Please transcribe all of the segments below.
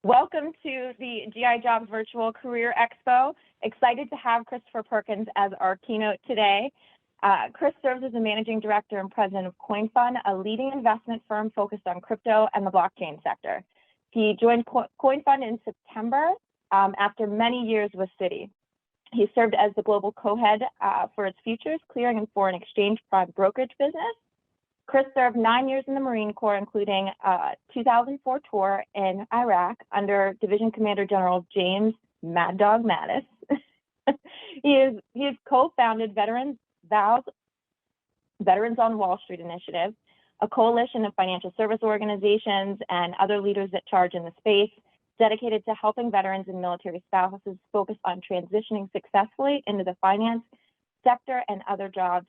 Welcome to the GI Jobs Virtual Career Expo. Excited to have Christopher Perkins as our keynote today. Chris serves as the Managing Director and President of CoinFund, a leading investment firm focused on crypto and the blockchain sector. He joined CoinFund in September after many years with Citi. He served as the global co-head for its futures, clearing, and foreign exchange prime brokerage business. Chris served 9 years in the Marine Corps, including a 2004 tour in Iraq under Division Commander General James Mad Dog Mattis. He has co-founded Veterans on Wall Street initiative, a coalition of financial service organizations and other leaders that charge in the space, dedicated to helping veterans and military spouses focus on transitioning successfully into the finance sector and other jobs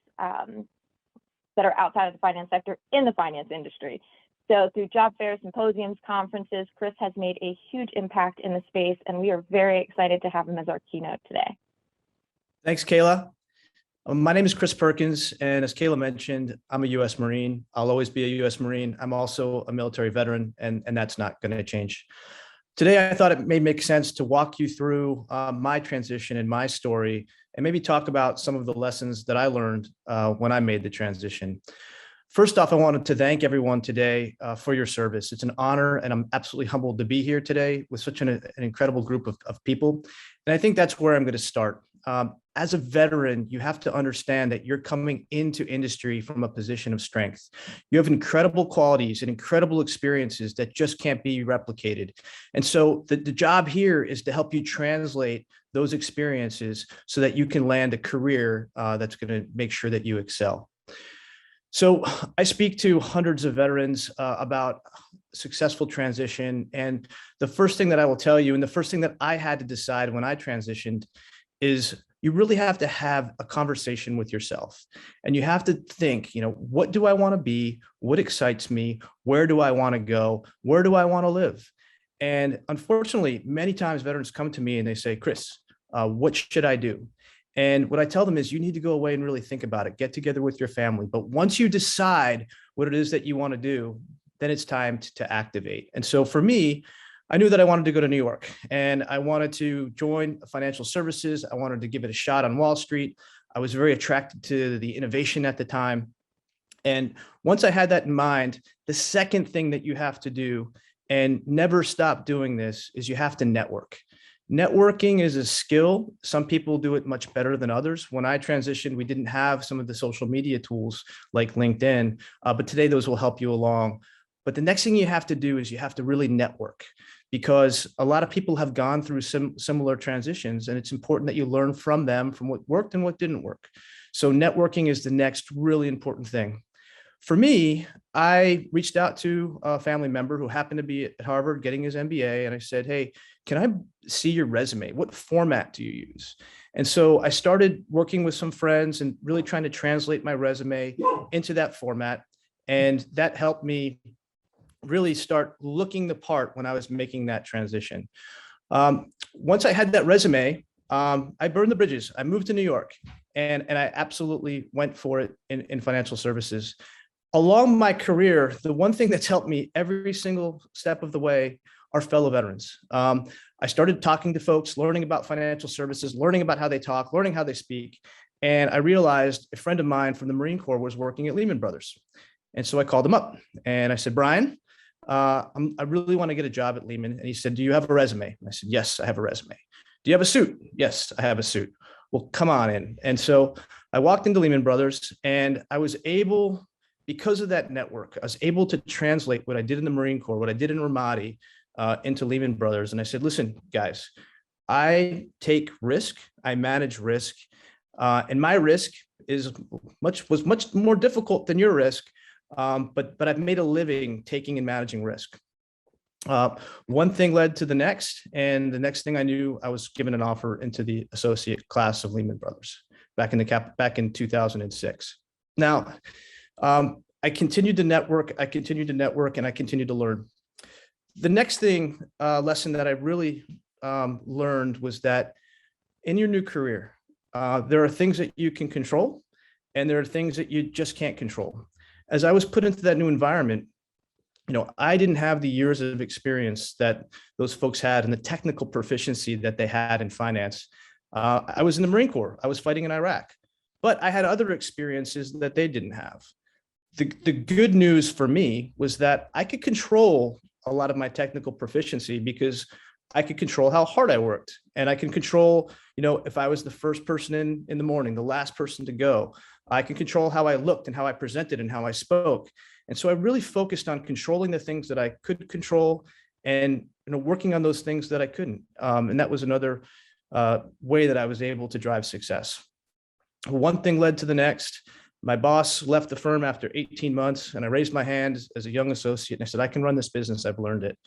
that are outside of the finance sector in the finance industry. So through job fairs, symposiums, conferences, Chris has made a huge impact in the space, and we are very excited to have him as our keynote today. Thanks, Kayla. My name is Chris Perkins, and as Kayla mentioned, I'm a U.S. Marine. I'll always be a U.S. Marine. I'm also a military veteran, and that's not going to change. Today, I thought it may make sense to walk you through my transition and my story, and maybe talk about some of the lessons that I learned when I made the transition. First off, I wanted to thank everyone today for your service. It's an honor, and I'm absolutely humbled to be here today with such an incredible group of people. And I think that's where I'm going to start. As a veteran, you have to understand that you're coming into industry from a position of strength. You have incredible qualities and incredible experiences that just can't be replicated. And so the job here is to help you translate those experiences so that you can land a career that's going to make sure that you excel. So I speak to hundreds of veterans about successful transition. And the first thing that I will tell you, and the first thing that I had to decide when I transitioned, is you really have to have a conversation with yourself. And you have to think, what do I want to be? What excites me? Where do I want to go? Where do I want to live? And unfortunately, many times veterans come to me and they say, Chris, what should I do? And what I tell them is you need to go away and really think about it, get together with your family. But once you decide what it is that you want to do, then it's time to activate. And so for me, I knew that I wanted to go to New York and I wanted to join financial services. I wanted to give it a shot on Wall Street. I was very attracted to the innovation at the time. And once I had that in mind, the second thing that you have to do, and never stop doing this, is you have to network. Networking is a skill. Some people do it much better than others. When I transitioned, we didn't have some of the social media tools like LinkedIn, but today those will help you along. But the next thing you have to do is you have to really network, because a lot of people have gone through similar transitions, and it's important that you learn from them, from what worked and what didn't work. So networking is the next really important thing. For me, I reached out to a family member who happened to be at Harvard getting his MBA, and I said, hey, can I see your resume? What format do you use? And so I started working with some friends and really trying to translate my resume into that format. And that helped me really start looking the part when I was making that transition. Once I had that resume, I burned the bridges. I moved to New York, and I absolutely went for it in financial services. Along my career, the one thing that's helped me every single step of the way are fellow veterans. I started talking to folks, learning about financial services, learning about how they talk, learning how they speak. And I realized a friend of mine from the Marine Corps was working at Lehman Brothers. And so I called him up and I said, Brian, I really want to get a job at Lehman. And he said, do you have a resume? And I said, yes, I have a resume. Do you have a suit? Yes, I have a suit. Well, come on in. And so I walked into Lehman Brothers, and I was able, because of that network, I was able to translate what I did in the Marine Corps, what I did in Ramadi, into Lehman Brothers. And I said, listen, guys, I take risk, I manage risk, and my risk was much more difficult than your risk. But I've made a living taking and managing risk. One thing led to the next, and the next thing I knew, I was given an offer into the associate class of Lehman Brothers back in 2006. Now, I continued to network, and I continued to learn. The next lesson that I really learned was that in your new career, there are things that you can control, and there are things that you just can't control. As I was put into that new environment, I didn't have the years of experience that those folks had and the technical proficiency that they had in finance. I was in the Marine Corps. I was fighting in Iraq, but I had other experiences that they didn't have. The good news for me was that I could control a lot of my technical proficiency because I could control how hard I worked, and I can control, if I was the first person in the morning, the last person to go. I can control how I looked and how I presented and how I spoke. And so I really focused on controlling the things that I could control and working on those things that I couldn't. And that was another way that I was able to drive success. One thing led to the next. My boss left the firm after 18 months, and I raised my hand as a young associate, and I said, I can run this business. I've learned it.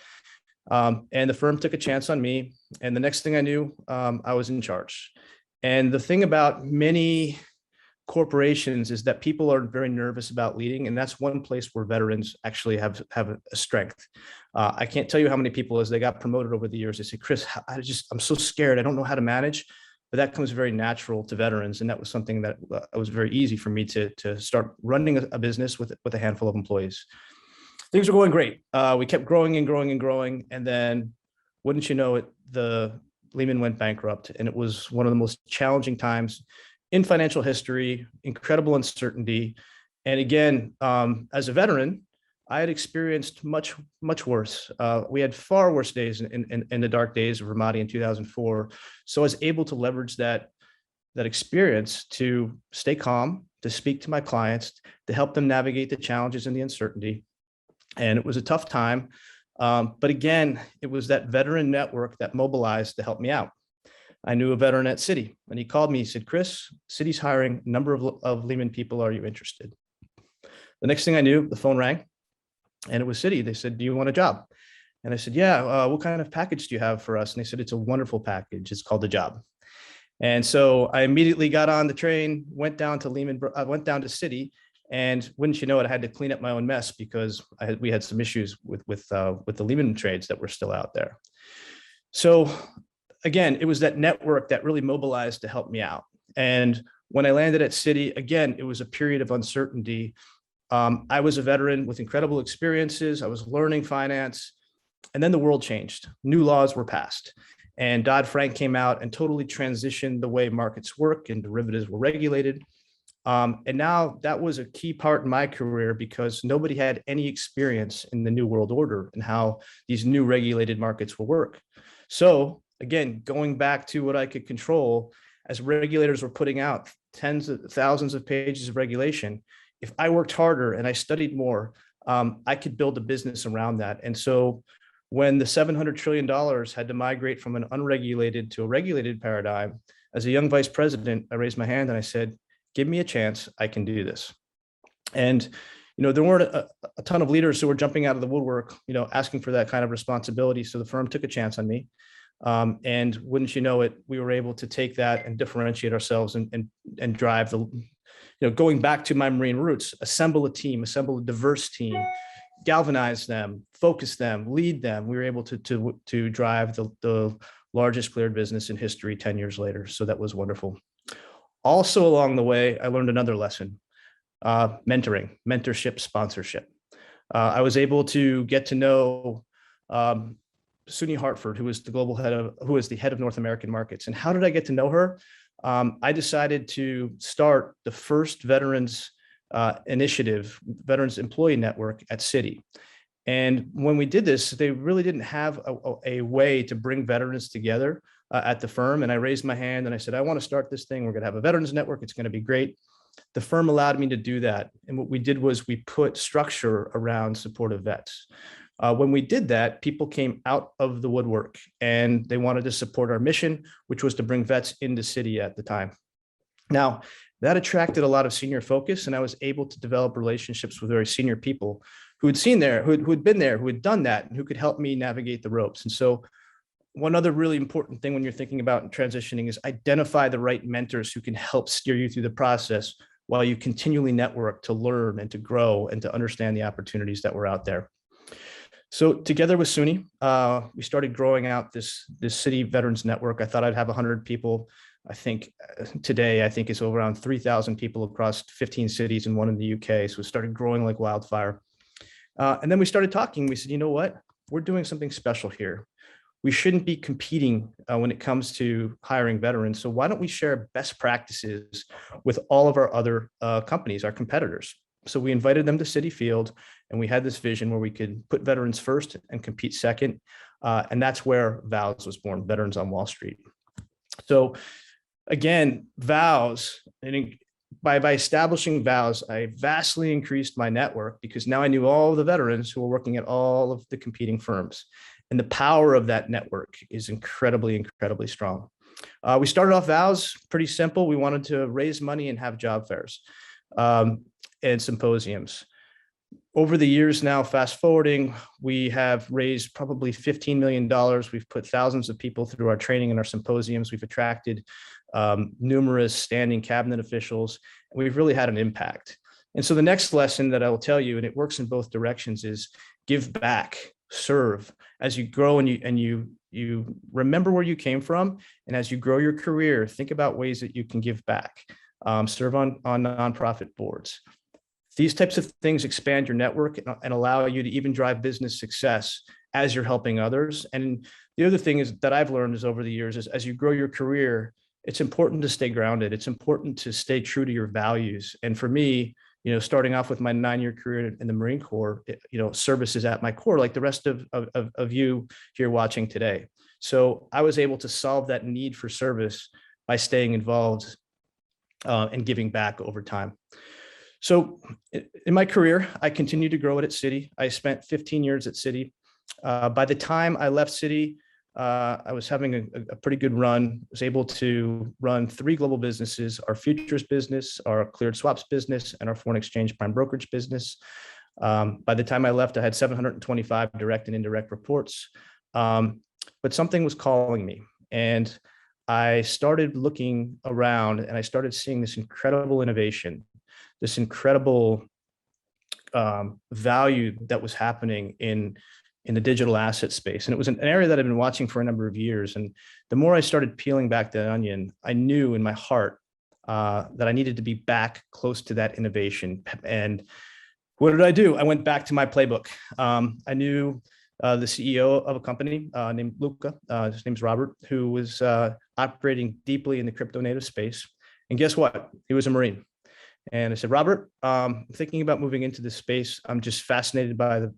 And the firm took a chance on me. And the next thing I knew, I was in charge. And the thing about many corporations is that people are very nervous about leading. And that's one place where veterans actually have a strength. I can't tell you how many people, as they got promoted over the years, they say, Chris, I'm so scared. I don't know how to manage. But that comes very natural to veterans. And that was something that was very easy for me to start running a business with a handful of employees. Things were going great. We kept growing and growing and growing. And then, wouldn't you know it, the Lehman went bankrupt. And it was one of the most challenging times in financial history, incredible uncertainty. And again, as a veteran, I had experienced much, much worse. We had far worse days in the dark days of Ramadi in 2004. So I was able to leverage that experience to stay calm, to speak to my clients, to help them navigate the challenges and the uncertainty. And it was a tough time. But again, it was that veteran network that mobilized to help me out. I knew a veteran at Citi, and he called me. He said, Chris, Citi's hiring a number of Lehman people. Are you interested? The next thing I knew, the phone rang, and it was Citi. They said, do you want a job? And I said, yeah, what kind of package do you have for us? And they said, it's a wonderful package. It's called The Job. And so I immediately got on the train, went down to Citi, and wouldn't you know it, I had to clean up my own mess because we had some issues with the Lehman trades that were still out there. So again, it was that network that really mobilized to help me out. And when I landed at Citi, again, it was a period of uncertainty. I was a veteran with incredible experiences. I was learning finance. And then the world changed. New laws were passed. And Dodd-Frank came out and totally transitioned the way markets work and derivatives were regulated. And now that was a key part in my career because nobody had any experience in the new world order and how these new regulated markets will work. So again, going back to what I could control, as regulators were putting out tens of thousands of pages of regulation, if I worked harder and I studied more, I could build a business around that. And so when the $700 trillion had to migrate from an unregulated to a regulated paradigm, as a young vice president, I raised my hand and I said, give me a chance, I can do this. And there weren't a ton of leaders who were jumping out of the woodwork, asking for that kind of responsibility. So the firm took a chance on me. And wouldn't you know it, we were able to take that and differentiate ourselves and drive going back to my Marine roots, assemble a team, assemble a diverse team, galvanize them, focus them, lead them. We were able to drive the largest cleared business in history 10 years later. So that was wonderful. Also along the way, I learned another lesson, mentorship, sponsorship. I was able to get to know Suni Hartford, who was the head of North American markets. And how did I get to know her? I decided to start the first veterans initiative, Veterans Employee Network at Citi. And when we did this, they really didn't have a way to bring veterans together at the firm. And I raised my hand and I said, I want to start this thing. We're going to have a veterans network. It's going to be great. The firm allowed me to do that. And what we did was we put structure around supportive vets. When we did that, people came out of the woodwork and they wanted to support our mission, which was to bring vets into Citi at the time. Now, that attracted a lot of senior focus, and I was able to develop relationships with very senior people who had been there, who had done that, and who could help me navigate the ropes. And so one other really important thing when you're thinking about transitioning is identify the right mentors who can help steer you through the process while you continually network to learn and to grow and to understand the opportunities that were out there. So together with Suni, we started growing out this Citi Veterans Network. I thought I'd have 100 people. I think today, it's over around 3,000 people across 15 cities and one in the UK. So it started growing like wildfire. And then we started talking. We said, you know what? We're doing something special here. We shouldn't be competing when it comes to hiring veterans. So why don't we share best practices with all of our other companies, our competitors? So we invited them to Citi Field, and we had this vision where we could put veterans first and compete second. And that's where VOWS was born, Veterans on Wall Street. So again, VOWS, and by establishing VOWS, I vastly increased my network because now I knew all the veterans who were working at all of the competing firms. And the power of that network is incredibly, incredibly strong. We started off VOWS pretty simple. We wanted to raise money and have job fairs and symposiums. Over the years now, fast forwarding, we have raised probably $15 million. We've put thousands of people through our training and our symposiums. We've attracted numerous standing cabinet officials, and we've really had an impact. And so the next lesson that I will tell you, and it works in both directions, is give back, serve. As you grow and you remember where you came from, and as you grow your career, think about ways that you can give back. Serve on nonprofit boards. These types of things expand your network and allow you to even drive business success as you're helping others. And the other thing is that I've learned is over the years is as you grow your career, it's important to stay grounded. It's important to stay true to your values. And for me, starting off with my 9-year career in the Marine Corps, service is at my core, like the rest of you here watching today. So I was able to solve that need for service by staying involved and giving back over time. So in my career, I continued to grow it at Citi. I spent 15 years at Citi. By the time I left Citi, I was having a pretty good run, was able to run 3 global businesses, our futures business, our cleared swaps business, and our foreign exchange prime brokerage business. By the time I left, I had 725 direct and indirect reports, but something was calling me. And I started looking around and I started seeing this incredible innovation, this incredible value that was happening in the digital asset space. And it was an area that I've been watching for a number of years. And the more I started peeling back the onion, I knew in my heart that I needed to be back close to that innovation. And what did I do? I went back to my playbook. I knew the CEO of a company named Luca, his name's Robert, who was operating deeply in the crypto native space. And guess what? He was a Marine. And I said, Robert, I'm thinking about moving into this space. I'm just fascinated by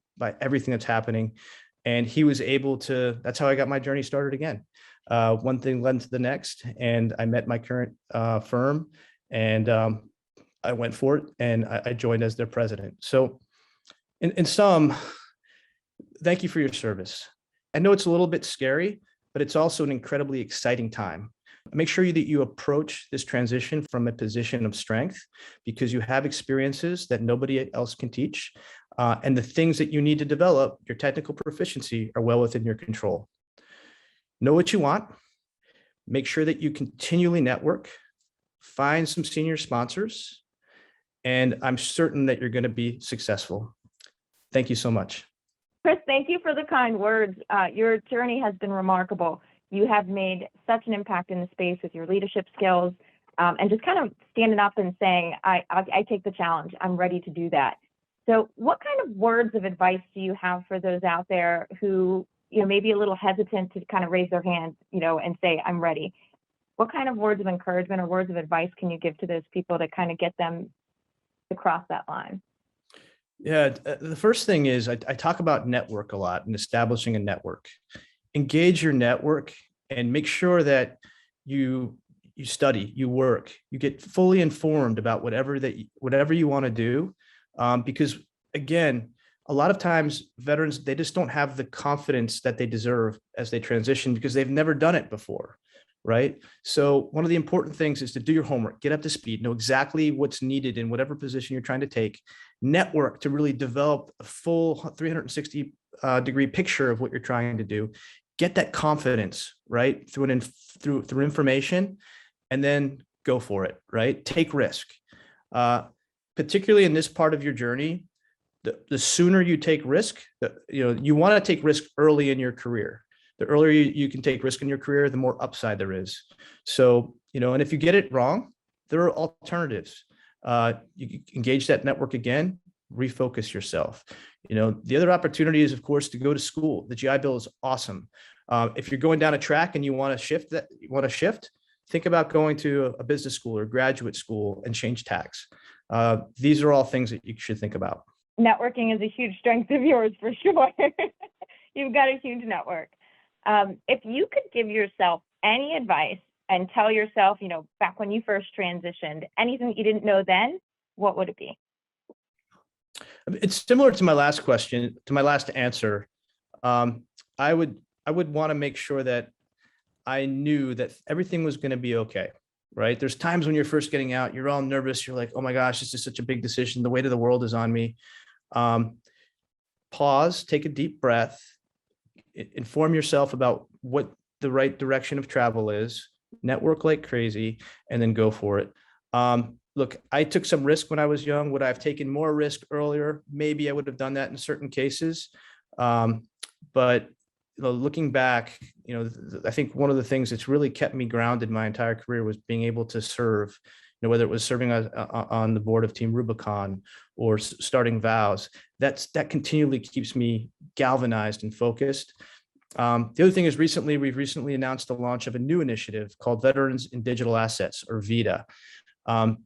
everything that's happening. And he was able to, that's how I got my journey started again. One thing led to the next, and I met my current firm, and I went for it, and I joined as their president. So in sum, thank you for your service. I know it's a little bit scary, but it's also an incredibly exciting time. Make sure that you approach this transition from a position of strength, because you have experiences that nobody else can teach. And the things that you need to develop, your technical proficiency, are well within your control. Know what you want. Make sure that you continually network, find some senior sponsors, and I'm certain that you're going to be successful. Thank you so much. Chris, thank you for the kind words. Your journey has been remarkable. You have made such an impact in the space with your leadership skills, and just kind of standing up and saying, I take the challenge. I'm ready to do that. So what kind of words of advice do you have for those out there who, may be a little hesitant to kind of raise their hand, and say, I'm ready? What kind of words of encouragement or words of advice can you give to those people to kind of get them to cross that line? Yeah, the first thing is I talk about network a lot and establishing a network. Engage your network and make sure that you study, you work, you get fully informed about whatever you want to do. Because again, a lot of times veterans, they just don't have the confidence that they deserve as they transition because they've never done it before, right? So one of the important things is to do your homework, get up to speed, know exactly what's needed in whatever position you're trying to take, network to really develop a full 360 degree picture of what you're trying to do. Get that confidence, right? Through information, and then go for it, right? Take risk. Particularly in this part of your journey, the sooner you take risk, you want to take risk early in your career. The earlier you can take risk in your career, the more upside there is. So, and if you get it wrong, there are alternatives. You engage that network again, refocus yourself. The other opportunity is, of course, to go to school. The GI Bill is awesome. If you're going down a track and you want to shift, think about going to a business school or graduate school and change tax. These are all things that you should think about. Networking is a huge strength of yours for sure. You've got a huge network. If you could give yourself any advice and tell yourself, back when you first transitioned, anything that you didn't know then, what would it be? It's similar to my last question, to my last answer. I would want to make sure that I knew that everything was going to be okay, right? There's times when you're first getting out, you're all nervous. You're like, oh my gosh, this is such a big decision. The weight of the world is on me. Pause, take a deep breath, inform yourself about what the right direction of travel is, network like crazy, and then go for it. Look, I took some risk when I was young. Would I have taken more risk earlier? Maybe I would have done that in certain cases. But looking back, I think one of the things that's really kept me grounded my entire career was being able to serve, whether it was serving on the board of Team Rubicon or starting vows. That continually keeps me galvanized and focused. The other thing is we've recently announced the launch of a new initiative called Veterans in Digital Assets, or VITA.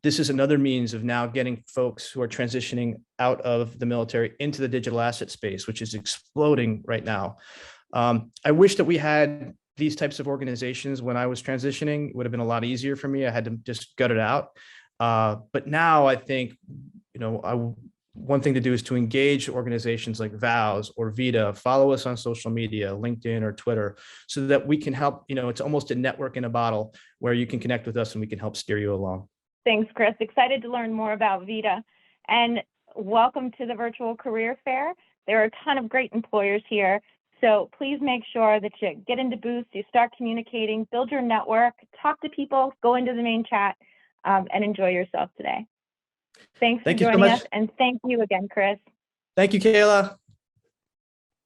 This is another means of now getting folks who are transitioning out of the military into the digital asset space, which is exploding right now. I wish that we had these types of organizations when I was transitioning. It would have been a lot easier for me. I had to just gut it out. But now I think, one thing to do is to engage organizations like VOWS or VITA, follow us on social media, LinkedIn or Twitter, so that we can help, it's almost a network in a bottle where you can connect with us and we can help steer you along. Thanks, Chris. Excited to learn more about VITA. And welcome to the Virtual Career Fair. There are a ton of great employers here. So please make sure that you get into booths, you start communicating, build your network, talk to people, go into the main chat, and enjoy yourself today. Thanks for joining us, and thank you again, Chris. Thank you, Kayla.